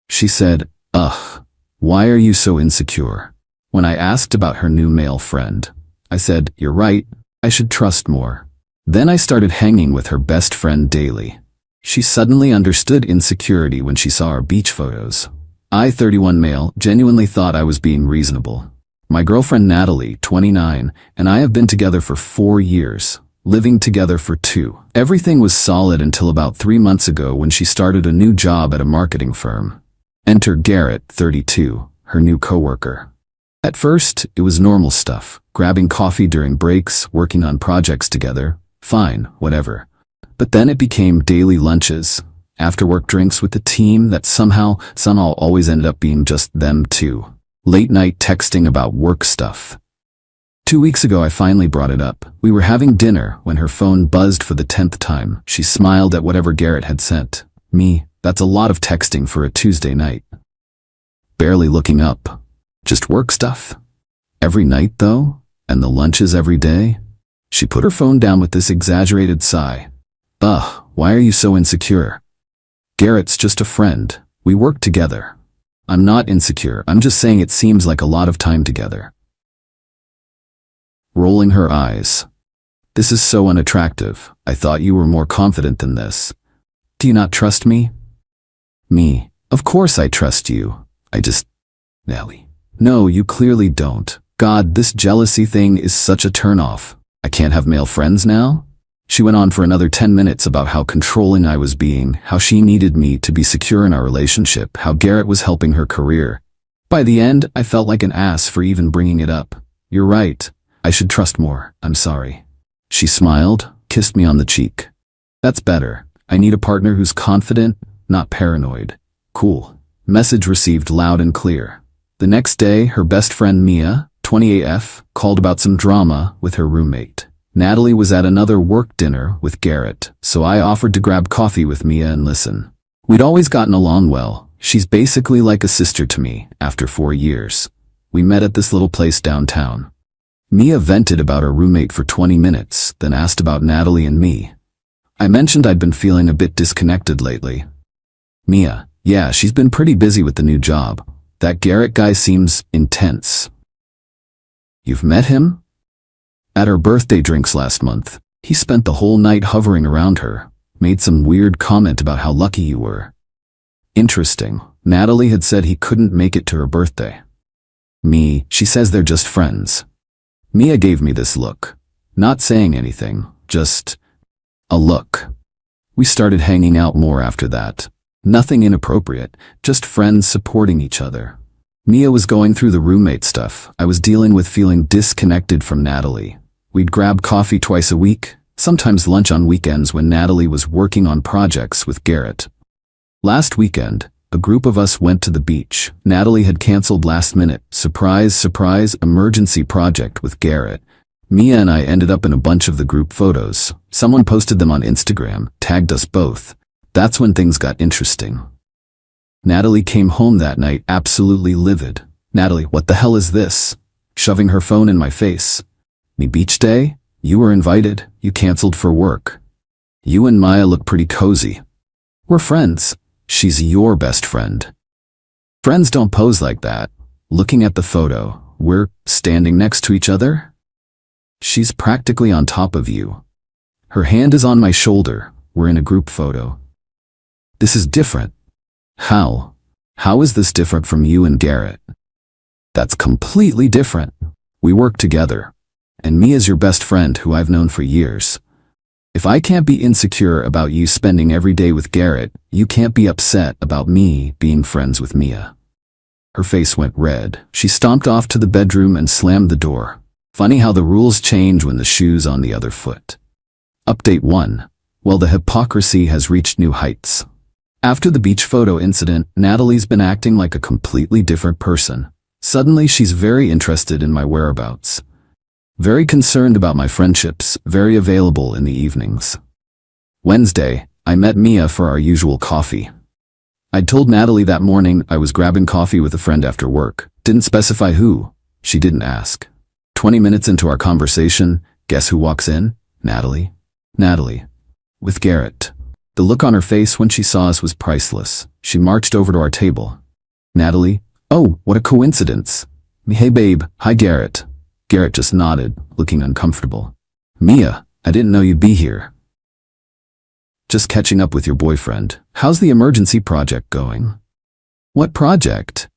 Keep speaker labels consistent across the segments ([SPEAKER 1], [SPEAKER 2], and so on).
[SPEAKER 1] She said, "Ugh, why are you so insecure?" When I asked about her new male friend, I said, "You're right, I should trust more." Then I started hanging with her best friend daily. She suddenly understood insecurity when she saw our beach photos. I, 31 male, genuinely thought I was being reasonable. My girlfriend Natalie, 29, and I have been together for 4 years, living together for 2. Everything was solid until about 3 months ago when she started a new job at a marketing firm. Enter Garrett, 32, her new coworker. At first, it was normal stuff, grabbing coffee during breaks, working on projects together, fine, whatever. But then it became daily lunches, after-work drinks with the team that somehow always ended up being just them two. Late-night texting about work stuff. 2 weeks ago I finally brought it up. We were having dinner when her phone buzzed for the 10th time. She smiled at whatever Garrett had sent. Me, that's a lot of texting for a Tuesday night. Barely looking up. Just work stuff. Every night though? And the lunches every day? She put her phone down with this exaggerated sigh. Ugh, why are you so insecure? Garrett's just a friend. We work together. I'm not insecure, I'm just saying it seems like a lot of time together. Rolling her eyes. This is so unattractive. I thought you were more confident than this. Do you not trust me? Me. Of course I trust you. Nelly. No, you clearly don't. God, this jealousy thing is such a turn-off. I can't have male friends now? She went on for another 10 minutes about how controlling I was being, how she needed me to be secure in our relationship, how Garrett was helping her career. By the end, I felt like an ass for even bringing it up. You're right. I should trust more. I'm sorry. She smiled, kissed me on the cheek. That's better. I need a partner who's confident, not paranoid. Cool. Message received loud and clear. The next day, her best friend Mia, 20 AF, called about some drama with her roommate. Natalie was at another work dinner with Garrett, so I offered to grab coffee with Mia and listen. We'd always gotten along well. She's basically like a sister to me, after 4 years. We met at this little place downtown. Mia vented about her roommate for 20 minutes, then asked about Natalie and me. I mentioned I'd been feeling a bit disconnected lately. Mia, yeah, she's been pretty busy with the new job. That Garrett guy seems intense. You've met him? At her birthday drinks last month, he spent the whole night hovering around her, made some weird comment about how lucky you were. Interesting. Natalie had said he couldn't make it to her birthday. Me, she says they're just friends. Mia gave me this look. Not saying anything, just a look. We started hanging out more after that. Nothing inappropriate, just friends supporting each other. Mia was going through the roommate stuff. I was dealing with feeling disconnected from Natalie. We'd grab coffee twice a week, sometimes lunch on weekends when Natalie was working on projects with Garrett. Last weekend, a group of us went to the beach. Natalie had canceled last minute. Surprise, surprise, emergency project with Garrett. Mia and I ended up in a bunch of the group photos. Someone posted them on Instagram, tagged us both. That's when things got interesting. Natalie came home that night absolutely livid. Natalie, what the hell is this? Shoving her phone in my face. Me beach day? You were invited. You canceled for work. You and Maya look pretty cozy. We're friends. She's your best friend. Friends don't pose like that. Looking at the photo, we're standing next to each other? She's practically on top of you. Her hand is on my shoulder. We're in a group photo. This is different. How? How is this different from you and Garrett? That's completely different. We work together. And Mia's your best friend who I've known for years. If I can't be insecure about you spending every day with Garrett, you can't be upset about me being friends with Mia. Her face went red. She stomped off to the bedroom and slammed the door. Funny how the rules change when the shoe's on the other foot. Update 1. Well, the hypocrisy has reached new heights. After the beach photo incident, Natalie's been acting like a completely different person. Suddenly she's very interested in my whereabouts. Very concerned about my friendships, very available in the evenings. Wednesday, I met Mia for our usual coffee. I'd told Natalie that morning I was grabbing coffee with a friend after work. Didn't specify who. She didn't ask. 20 minutes into our conversation, guess who walks in? Natalie. Natalie. With Garrett. The look on her face when she saw us was priceless. She marched over to our table. Natalie, oh, what a coincidence. Hey babe, hi Garrett. Garrett just nodded, looking uncomfortable. Mia, I didn't know you'd be here. Just catching up with your boyfriend. How's the emergency project going? What project?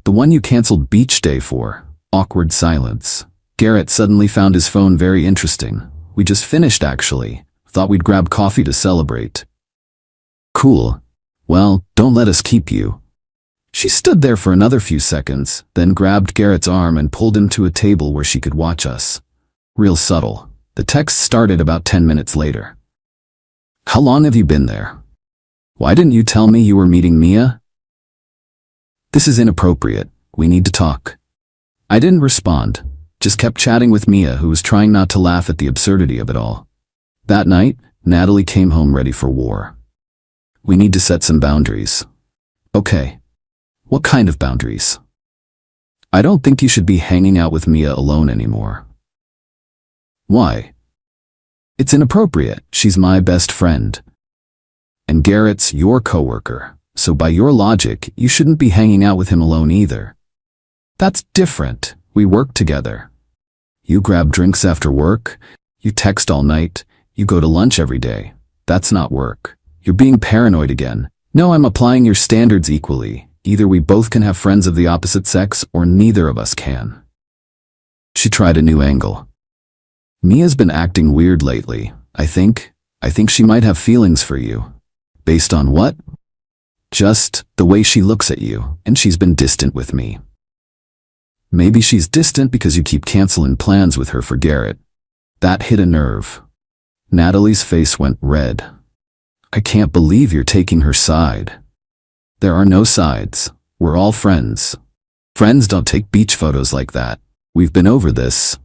[SPEAKER 1] The one you canceled beach day for. Awkward silence. Garrett suddenly found his phone very interesting. We just finished actually. Thought we'd grab coffee to celebrate. Cool. Well, don't let us keep you. She stood there for another few seconds, then grabbed Garrett's arm and pulled him to a table where she could watch us. Real subtle. The text started about 10 minutes later. How long have you been there? Why didn't you tell me you were meeting Mia? This is inappropriate. We need to talk. I didn't respond, just kept chatting with Mia, who was trying not to laugh at the absurdity of it all. That night, Natalie came home ready for war. We need to set some boundaries. Okay. What kind of boundaries? I don't think you should be hanging out with Mia alone anymore. Why? It's inappropriate. She's my best friend. And Garrett's your coworker, so by your logic, you shouldn't be hanging out with him alone either. That's different. We work together. You grab drinks after work, you text all night, you go to lunch every day. That's not work. You're being paranoid again. No, I'm applying your standards equally. Either we both can have friends of the opposite sex, or neither of us can. She tried a new angle. Mia's been acting weird lately. I think she might have feelings for you. Based on what? Just the way she looks at you, and she's been distant with me. Maybe she's distant because you keep canceling plans with her for Garrett. That hit a nerve. Natalie's face went red. I can't believe you're taking her side. There are no sides. We're all friends. Friends don't take beach photos like that. We've been over this.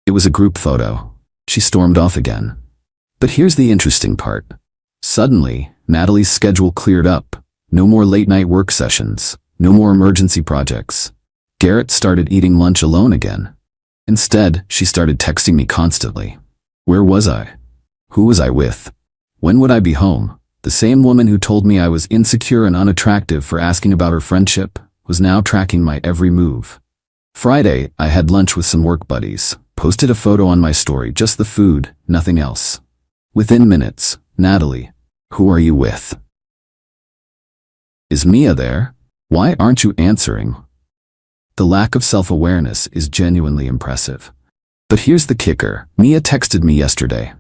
[SPEAKER 1] It was a group photo. She stormed off again. But here's the interesting part. Suddenly, Natalie's schedule cleared up. No more late-night work sessions. No more emergency projects. Garrett started eating lunch alone again. Instead, she started texting me constantly. Where was I? Who was I with? When would I be home? The same woman who told me I was insecure and unattractive for asking about her friendship was now tracking my every move. Friday, I had lunch with some work buddies, posted a photo on my story, just the food, nothing else. Within minutes, Natalie, who are you with? Is Mia there? Why aren't you answering? The lack of self-awareness is genuinely impressive. But here's the kicker. Mia texted me yesterday.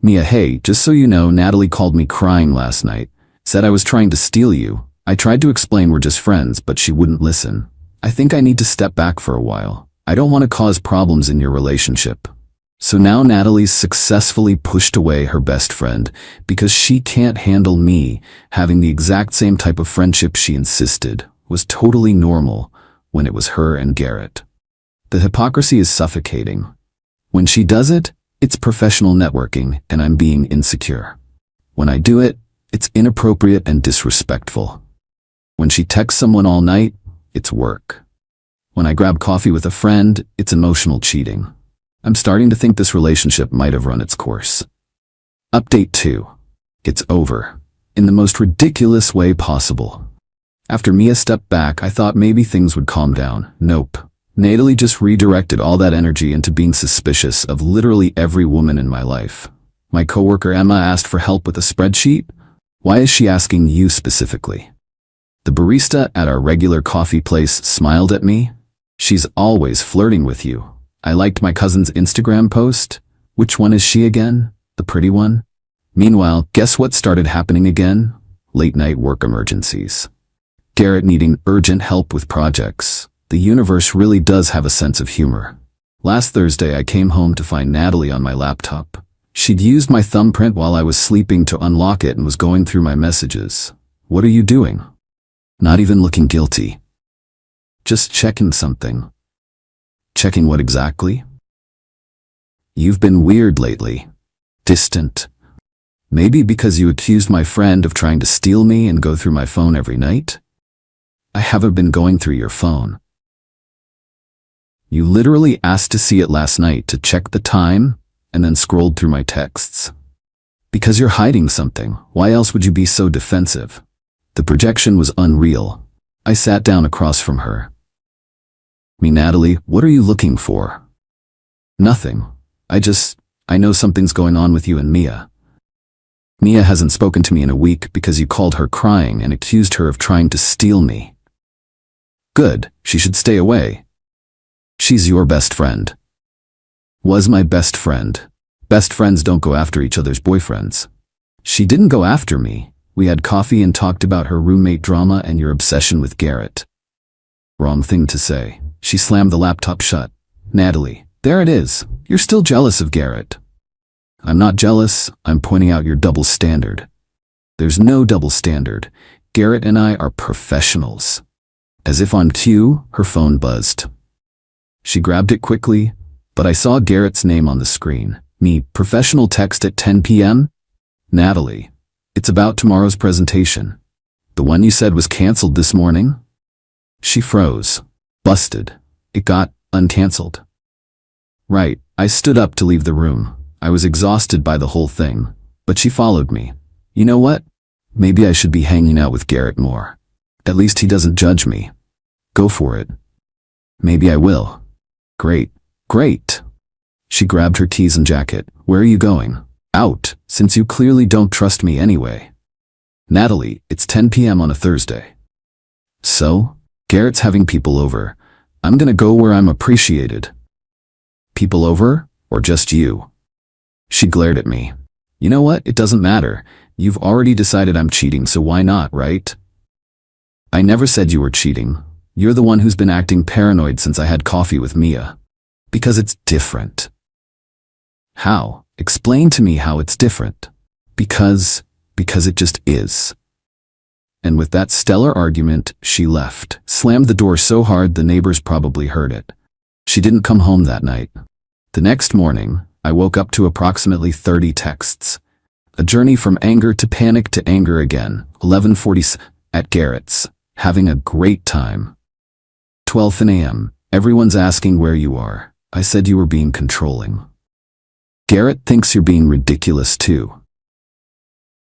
[SPEAKER 1] Mia, hey, just so you know, Natalie called me crying last night, said I was trying to steal you. I tried to explain we're just friends, but she wouldn't listen. I think I need to step back for a while. I don't want to cause problems in your relationship. So now Natalie's successfully pushed away her best friend because she can't handle me having the exact same type of friendship she insisted was totally normal when it was her and Garrett. The hypocrisy is suffocating. When she does it, it's professional networking, and I'm being insecure. When I do it, it's inappropriate and disrespectful. When she texts someone all night, it's work. When I grab coffee with a friend, it's emotional cheating. I'm starting to think this relationship might have run its course. Update 2. It's over. In the most ridiculous way possible. After Mia stepped back, I thought maybe things would calm down. Nope. Natalie just redirected all that energy into being suspicious of literally every woman in my life. My coworker Emma asked for help with a spreadsheet. Why is she asking you specifically? The barista at our regular coffee place smiled at me. She's always flirting with you. I liked my cousin's Instagram post. Which one is she again? The pretty one? Meanwhile, guess what started happening again? Late-night work emergencies. Garrett needing urgent help with projects. The universe really does have a sense of humor. Last Thursday, I came home to find Natalie on my laptop. She'd used my thumbprint while I was sleeping to unlock it and was going through my messages. What are you doing? Not even looking guilty. Just checking something. Checking what exactly? You've been weird lately. Distant. Maybe because you accused my friend of trying to steal me and go through my phone every night? I haven't been going through your phone. You literally asked to see it last night to check the time, and then scrolled through my texts. Because you're hiding something. Why else would you be so defensive? The projection was unreal. I sat down across from her. Me, Natalie, what are you looking for? Nothing. I know something's going on with you and Mia. Mia hasn't spoken to me in a week because you called her crying and accused her of trying to steal me. Good, she should stay away. She's your best friend. Was my best friend. Best friends don't go after each other's boyfriends. She didn't go after me. We had coffee and talked about her roommate drama and your obsession with Garrett. Wrong thing to say. She slammed the laptop shut. Natalie, there it is. You're still jealous of Garrett. I'm not jealous. I'm pointing out your double standard. There's no double standard. Garrett and I are professionals. As if on cue, her phone buzzed. She grabbed it quickly, but I saw Garrett's name on the screen. Me, professional text at 10 p.m.? Natalie, it's about tomorrow's presentation. The one you said was canceled this morning? She froze. Busted. It got uncanceled. Right, I stood up to leave the room. I was exhausted by the whole thing, but she followed me. You know what? Maybe I should be hanging out with Garrett more. At least he doesn't judge me. Go for it. Maybe I will. Great. Great. She grabbed her keys and jacket. Where are you going? Out, since you clearly don't trust me anyway. Natalie, it's 10 p.m. on a Thursday. So? Garrett's having people over. I'm gonna go where I'm appreciated. People over? Or just you? She glared at me. You know what? It doesn't matter. You've already decided I'm cheating, so why not, right? I never said you were cheating. You're the one who's been acting paranoid since I had coffee with Mia. Because it's different. How? Explain to me how it's different. Because it just is. And with that stellar argument, she left, slammed the door so hard the neighbors probably heard it. She didn't come home that night. The next morning, I woke up to approximately 30 texts. A journey from anger to panic to anger again. 11:40 at Garrett's. Having a great time. 12 a.m. Everyone's asking where you are. I said you were being controlling. Garrett thinks you're being ridiculous too.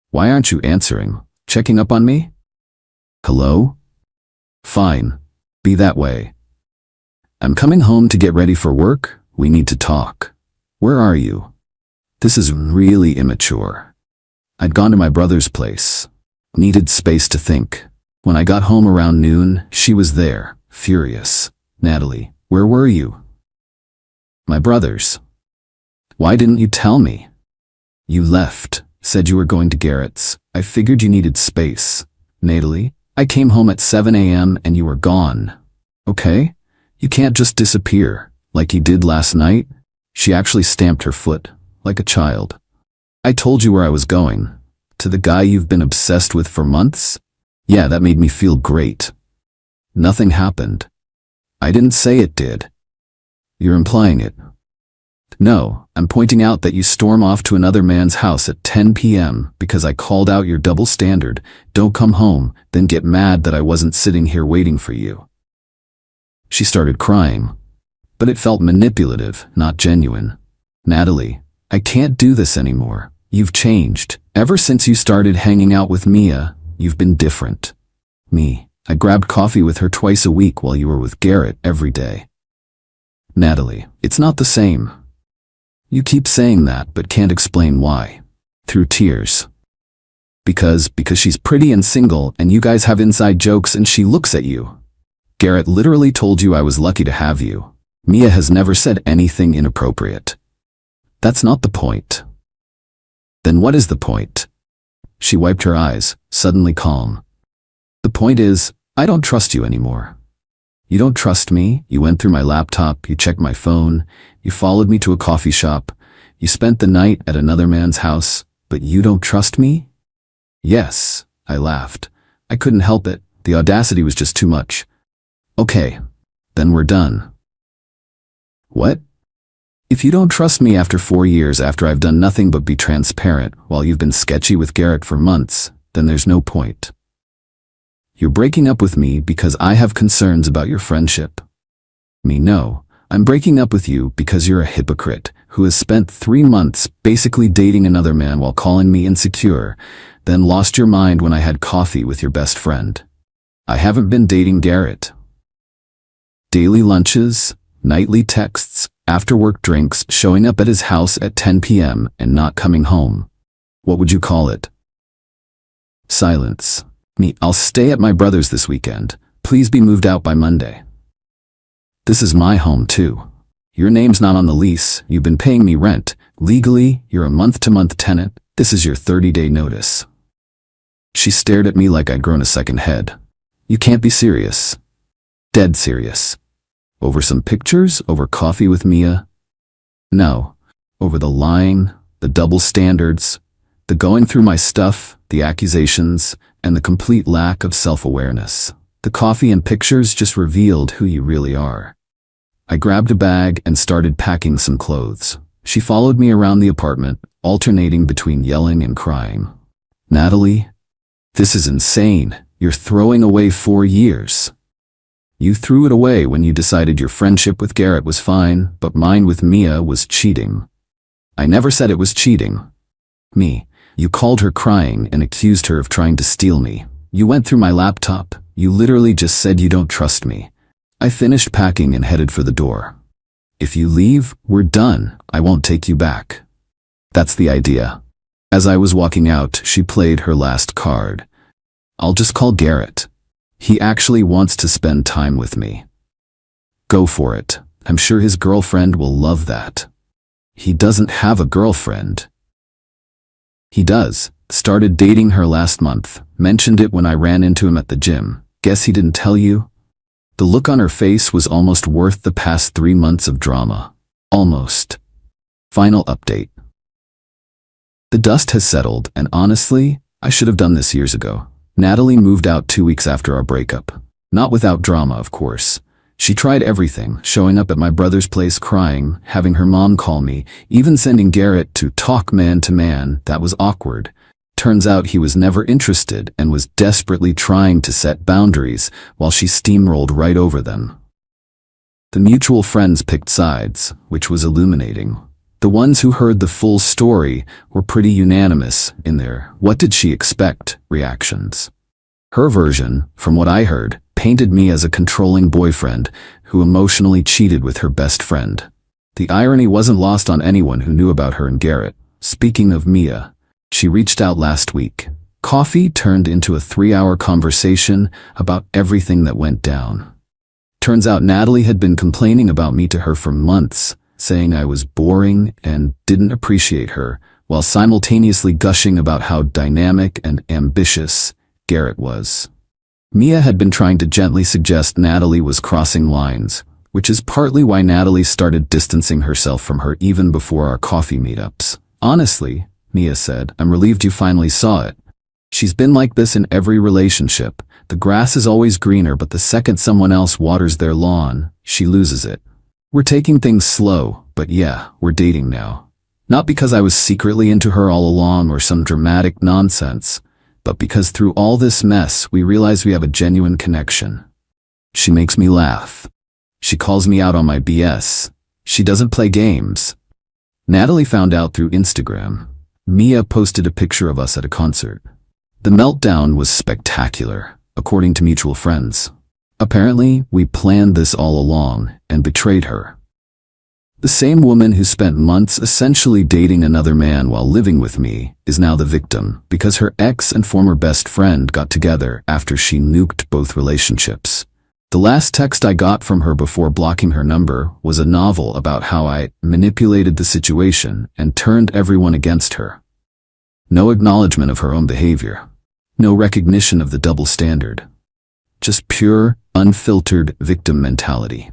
[SPEAKER 1] Why aren't you answering? Checking up on me? Hello? Fine. Be that way. I'm coming home to get ready for work. We need to talk. Where are you? This is really immature. I'd gone to my brother's place. Needed space to think. When I got home around noon, she was there, furious. Natalie, where were you? My brother's. Why didn't you tell me? You left, said you were going to Garrett's. I figured you needed space. Natalie, I came home at 7 a.m. and you were gone. Okay? You can't just disappear, like you did last night. She actually stamped her foot, like a child. I told you where I was going. To the guy you've been obsessed with for months? Yeah, that made me feel great. Nothing happened. I didn't say it did. You're implying it. No, I'm pointing out that you storm off to another man's house at 10 p.m. because I called out your double standard, don't come home, then get mad that I wasn't sitting here waiting for you. She started crying. But it felt manipulative, not genuine. Natalie, I can't do this anymore. You've changed. Ever since you started hanging out with Mia, you've been different. Me, I grabbed coffee with her twice a week while you were with Garrett every day. Natalie, it's not the same. You keep saying that but can't explain why. Through tears. Because she's pretty and single and you guys have inside jokes and she looks at you. Garrett literally told you I was lucky to have you. Mia has never said anything inappropriate. That's not the point. Then what is the point? She wiped her eyes, suddenly calm. The point is, I don't trust you anymore. You don't trust me, you went through my laptop, you checked my phone, you followed me to a coffee shop, you spent the night at another man's house, but you don't trust me? Yes, I laughed. I couldn't help it, the audacity was just too much. Okay, then we're done. What? If you don't trust me after 4 years after I've done nothing but be transparent while you've been sketchy with Garrett for months, then there's no point. You're breaking up with me because I have concerns about your friendship. Me, no. I'm breaking up with you because you're a hypocrite, who has spent 3 months basically dating another man while calling me insecure, then lost your mind when I had coffee with your best friend. I haven't been dating Garrett. Daily lunches, nightly texts, after-work drinks, showing up at his house at 10 p.m. and not coming home. What would you call it? Silence. Me, I'll stay at my brother's this weekend. Please be moved out by Monday. This is my home too. Your name's not on the lease. You've been paying me rent. Legally, you're a month-to-month tenant. This is your 30-day notice. She stared at me like I'd grown a second head. You can't be serious. Dead serious. Over some pictures? Over coffee with Mia? No. Over the lying, the double standards, the going through my stuff, the accusations, and the complete lack of self-awareness. The coffee and pictures just revealed who you really are. I grabbed a bag and started packing some clothes. She followed me around the apartment, alternating between yelling and crying. Natalie, this is insane. You're throwing away 4 years. You threw it away when you decided your friendship with Garrett was fine, but mine with Mia was cheating. I never said it was cheating. Me, you called her crying and accused her of trying to steal me. You went through my laptop. You literally just said you don't trust me. I finished packing and headed for the door. If you leave, we're done. I won't take you back. That's the idea. As I was walking out, she played her last card. I'll just call Garrett. He actually wants to spend time with me. Go for it. I'm sure his girlfriend will love that. He doesn't have a girlfriend. He does. Started dating her last month. Mentioned it when I ran into him at the gym. Guess he didn't tell you? The look on her face was almost worth the past 3 months of drama. Almost. Final update. The dust has settled, and honestly, I should have done this years ago. Natalie moved out 2 weeks after our breakup. Not without drama, of course. She tried everything, showing up at my brother's place crying, having her mom call me, even sending Garrett to talk man to man. That was awkward. Turns out he was never interested and was desperately trying to set boundaries while she steamrolled right over them. The mutual friends picked sides, which was illuminating. The ones who heard the full story were pretty unanimous in their "what did she expect" reactions. Her version, from what I heard, painted me as a controlling boyfriend who emotionally cheated with her best friend. The irony wasn't lost on anyone who knew about her and Garrett. Speaking of Mia, she reached out last week. Coffee turned into a 3-hour conversation about everything that went down. Turns out Natalie had been complaining about me to her for months, saying I was boring and didn't appreciate her, while simultaneously gushing about how dynamic and ambitious Garrett was. Mia had been trying to gently suggest Natalie was crossing lines, which is partly why Natalie started distancing herself from her even before our coffee meetups. Honestly, Mia said, I'm relieved you finally saw it. She's been like this in every relationship. The grass is always greener, but the second someone else waters their lawn, she loses it. We're taking things slow, but yeah, we're dating now. Not because I was secretly into her all along or some dramatic nonsense, but because through all this mess, we realize we have a genuine connection. She makes me laugh. She calls me out on my BS. She doesn't play games. Natalie found out through Instagram. Mia posted a picture of us at a concert. The meltdown was spectacular, according to mutual friends. Apparently, we planned this all along and betrayed her. The same woman who spent months essentially dating another man while living with me is now the victim because her ex and former best friend got together after she nuked both relationships. The last text I got from her before blocking her number was a novel about how I manipulated the situation and turned everyone against her. No acknowledgement of her own behavior. No recognition of the double standard. Just pure, unfiltered victim mentality.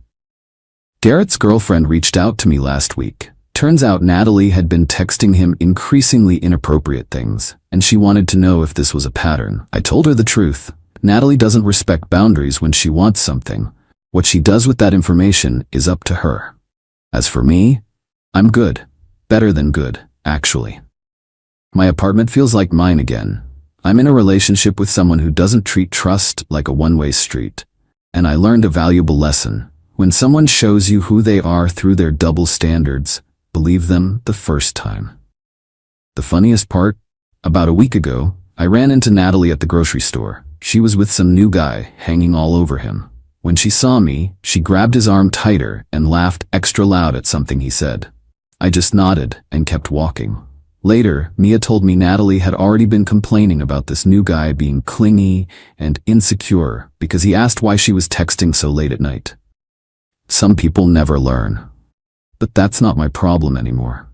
[SPEAKER 1] Garrett's girlfriend reached out to me last week. Turns out Natalie had been texting him increasingly inappropriate things, and she wanted to know if this was a pattern. I told her the truth. Natalie doesn't respect boundaries when she wants something. What she does with that information is up to her. As for me, I'm good. Better than good, actually. My apartment feels like mine again. I'm in a relationship with someone who doesn't treat trust like a one-way street. And I learned a valuable lesson. When someone shows you who they are through their double standards, believe them the first time. The funniest part? About a week ago, I ran into Natalie at the grocery store. She was with some new guy hanging all over him. When she saw me, she grabbed his arm tighter and laughed extra loud at something he said. I just nodded and kept walking. Later, Mia told me Natalie had already been complaining about this new guy being clingy and insecure because he asked why she was texting so late at night. Some people never learn. But that's not my problem anymore.